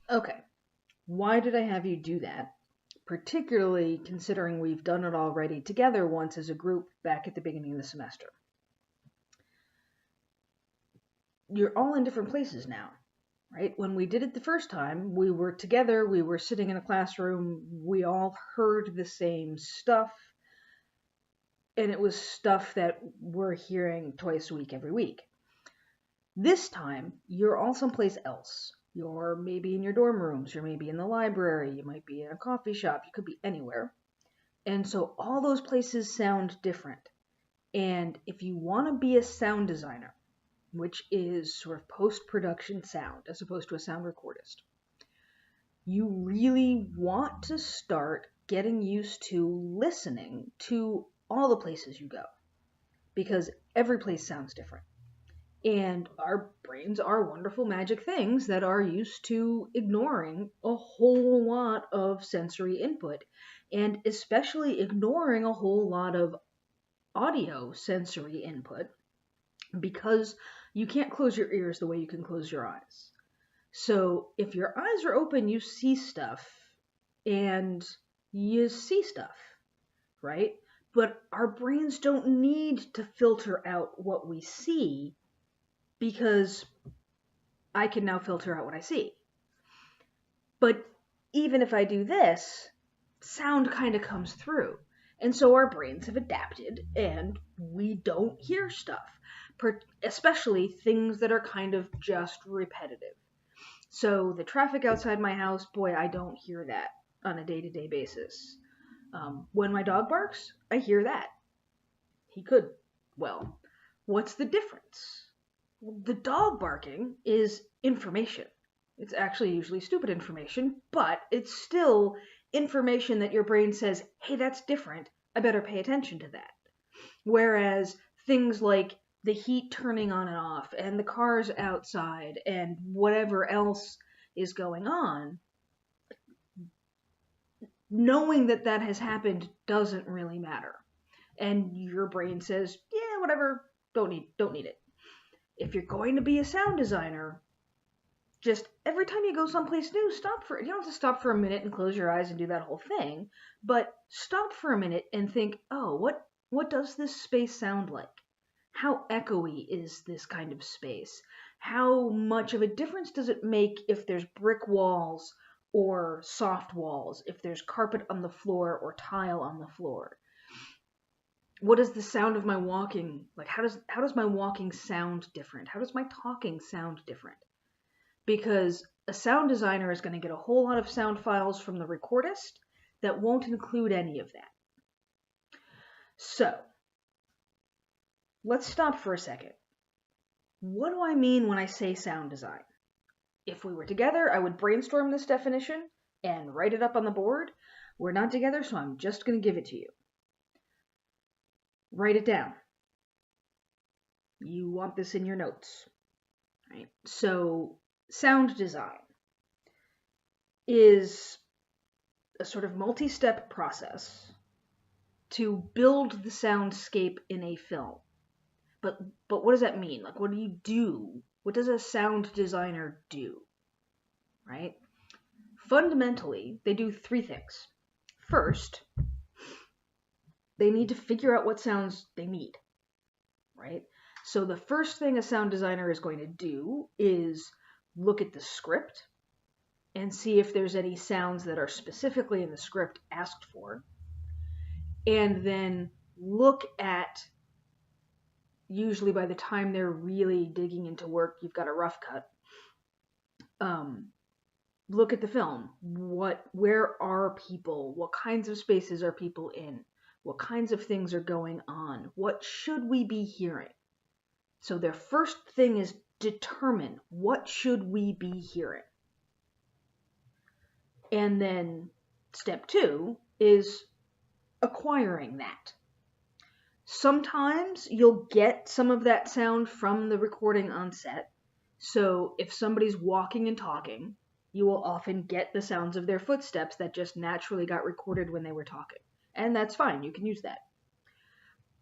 Okay, why did I have you do that? Particularly considering we've done it already together once as a group back at the beginning of the semester. You're all in different places now, right? When we did it the first time, we were together, we were sitting in a classroom, we all heard the same stuff, and it was stuff that we're hearing twice a week, every week. This time, you're all someplace else. You're maybe in your dorm rooms, you're maybe in the library, you might be in a coffee shop, you could be anywhere. And so all those places sound different. And if you want to be a sound designer, which is sort of post-production sound as opposed to a sound recordist, you really want to start getting used to listening to all the places you go, because every place sounds different. And our brains are wonderful magic things that are used to ignoring a whole lot of sensory input, and especially ignoring a whole lot of audio sensory input, because you can't close your ears the way you can close your eyes. So if your eyes are open, you see stuff, and you see stuff, right? But our brains don't need to filter out what we see, because I can now filter out what I see. But even if I do this, sound kind of comes through. And so our brains have adapted, and we don't hear stuff, especially things that are kind of just repetitive. So the traffic outside my house, boy, I don't hear that on a day-to-day basis. When my dog barks, I hear that. He could. Well, what's the difference? The dog barking is information. It's actually usually stupid information, but it's still information that your brain says, hey, that's different, I better pay attention to that. Whereas things like the heat turning on and off, and the cars outside, and whatever else is going on, knowing that that has happened doesn't really matter. And your brain says, yeah, whatever, don't need it. If you're going to be a sound designer, just every time you go someplace new, you don't have to stop for a minute and close your eyes and do that whole thing, but stop for a minute and think, oh, what does this space sound like? How echoey is this kind of space? How much of a difference does it make if there's brick walls or soft walls, if there's carpet on the floor or tile on the floor? What is the sound of my walking like? How does my walking sound different? How does my talking sound different? Because a sound designer is going to get a whole lot of sound files from the recordist that won't include any of that. So let's stop for a second. What do I mean when I say sound design? If we were together, I would brainstorm this definition and write it up on the board. We're not together, so I'm just going to give it to you. Write it down. You want this in your notes, right? So sound design is a sort of multi-step process to build the soundscape in a film. But what does that mean? Like, what do you do? What does a sound designer do? Right? Fundamentally, they do three things. First, they need to figure out what sounds they need, right? So the first thing a sound designer is going to do is look at the script and see if there's any sounds that are specifically in the script asked for, and then look at, usually by the time they're really digging into work, you've got a rough cut. Look at the film. Where are people? What kinds of spaces are people in? What kinds of things are going on? What should we be hearing? So their first thing is determine what should we be hearing. And then step 2 is acquiring that. Sometimes you'll get some of that sound from the recording on set. So if somebody's walking and talking, you will often get the sounds of their footsteps that just naturally got recorded when they were talking. And that's fine, you can use that.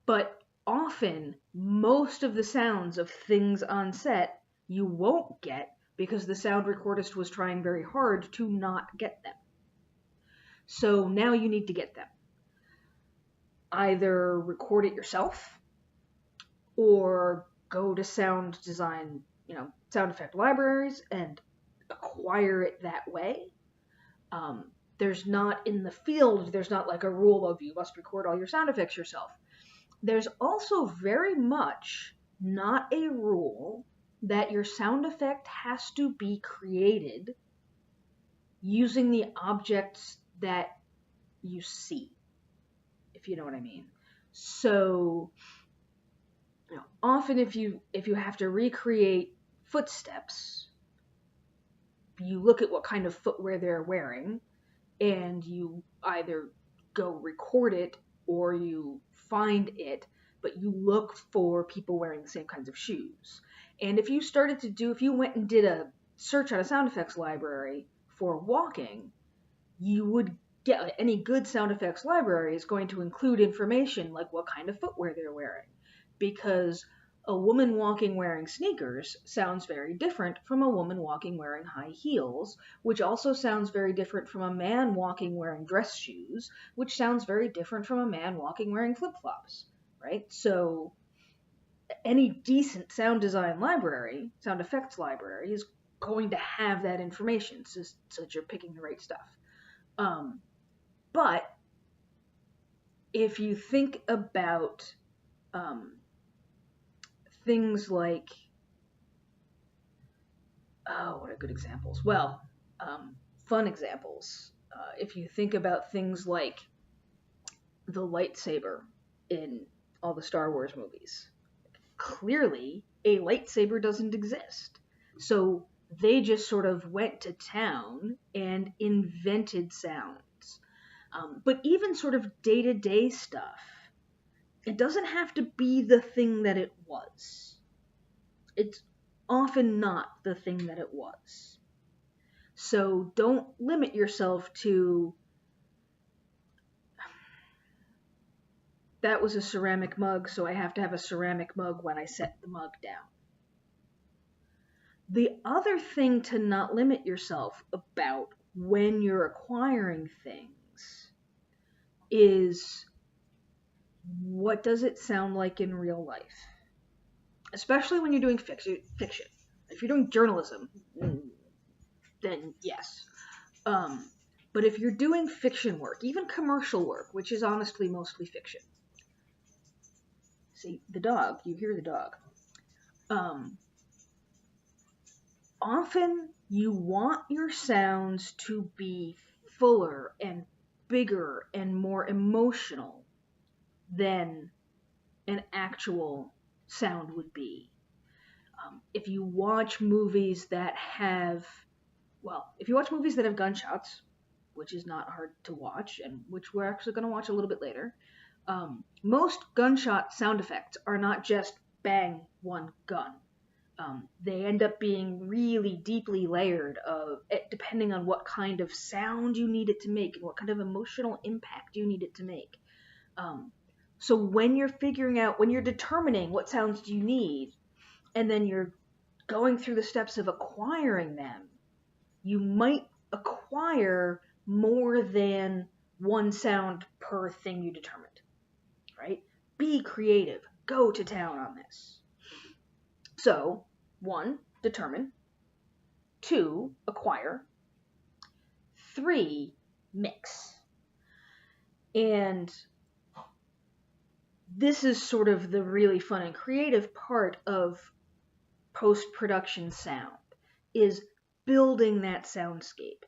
But often, most of the sounds of things on set you won't get because the sound recordist was trying very hard to not get them. So now you need to get them. Either record it yourself or go to sound design, sound effect libraries and acquire it that way. There's not in the field, there's not like a rule of you must record all your sound effects yourself. There's also very much not a rule that your sound effect has to be created using the objects that you see, if you know what I mean. So, often if you have to recreate footsteps, you look at what kind of footwear they're wearing, and you either go record it or you find it, but you look for people wearing the same kinds of shoes. And if you went and did a search on a sound effects library for walking, you would get, any good sound effects library is going to include information like what kind of footwear they're wearing. Because a woman walking wearing sneakers sounds very different from a woman walking wearing high heels, which also sounds very different from a man walking wearing dress shoes, which sounds very different from a man walking wearing flip-flops, right? So any decent sound design library, sound effects library, is going to have that information so that you're picking the right stuff. But if you think about things like, what are good examples? Well, fun examples. If you think about things like the lightsaber in all the Star Wars movies, clearly a lightsaber doesn't exist. So they just sort of went to town and invented sounds. But even sort of day-to-day stuff, it doesn't have to be the thing that it was. It's often not the thing that it was. So don't limit yourself to, that was a ceramic mug, so I have to have a ceramic mug when I set the mug down. The other thing to not limit yourself about when you're acquiring things is, what does it sound like in real life? Especially when you're doing fiction. If you're doing journalism, then yes. But if you're doing fiction work, even commercial work, which is honestly mostly fiction. See, the dog, you hear the dog. Often you want your sounds to be fuller and bigger and more emotional than an actual sound would be. If you watch movies that have gunshots, which is not hard to watch, and which we're actually going to watch a little bit later, most gunshot sound effects are not just bang, one gun. They end up being really deeply layered, depending on what kind of sound you need it to make and what kind of emotional impact you need it to make. So when you're determining what sounds do you need, and then you're going through the steps of acquiring them, you might acquire more than one sound per thing you determined, right? Be creative. Go to town on this. So, 1, determine. 2, acquire. 3, mix. And this is sort of the really fun and creative part of post-production sound, is building that soundscape.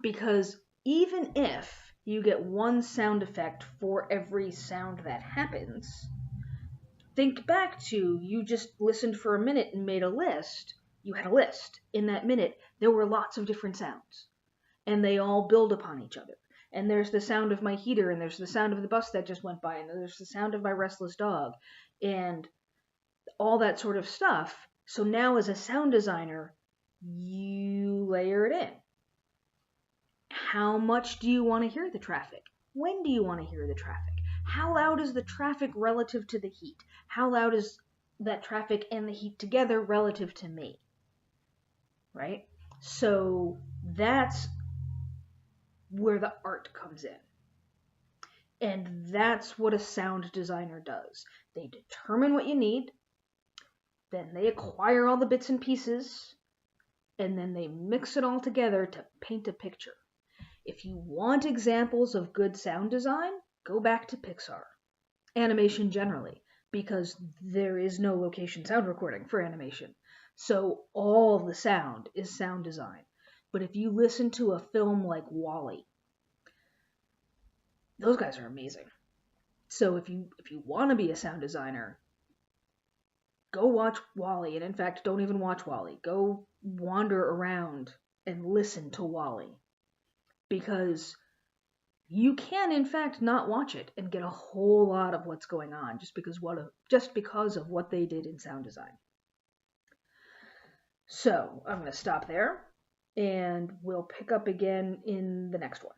Because even if you get one sound effect for every sound that happens, think back to, you just listened for a minute and made a list. You had a list. In that minute, there were lots of different sounds, and they all build upon each other. And there's the sound of my heater, and there's the sound of the bus that just went by, and there's the sound of my restless dog, and all that sort of stuff. So now as a sound designer, you layer it in. How much do you want to hear the traffic? When do you want to hear the traffic? How loud is the traffic relative to the heat? How loud is that traffic and the heat together relative to me? right? So that's where the art comes in. And that's what a sound designer does. They determine what you need, then they acquire all the bits and pieces, and then they mix it all together to paint a picture. If you want examples of good sound design, go back to Pixar. Animation generally, because there is no location sound recording for animation. So all the sound is sound design. But if you listen to a film like WALL-E, those guys are amazing. So if you want to be a sound designer, go watch WALL-E, and in fact, don't even watch WALL-E. Go wander around and listen to WALL-E, because you can in fact not watch it and get a whole lot of what's going on just because of what they did in sound design. So I'm going to stop there, and we'll pick up again in the next one.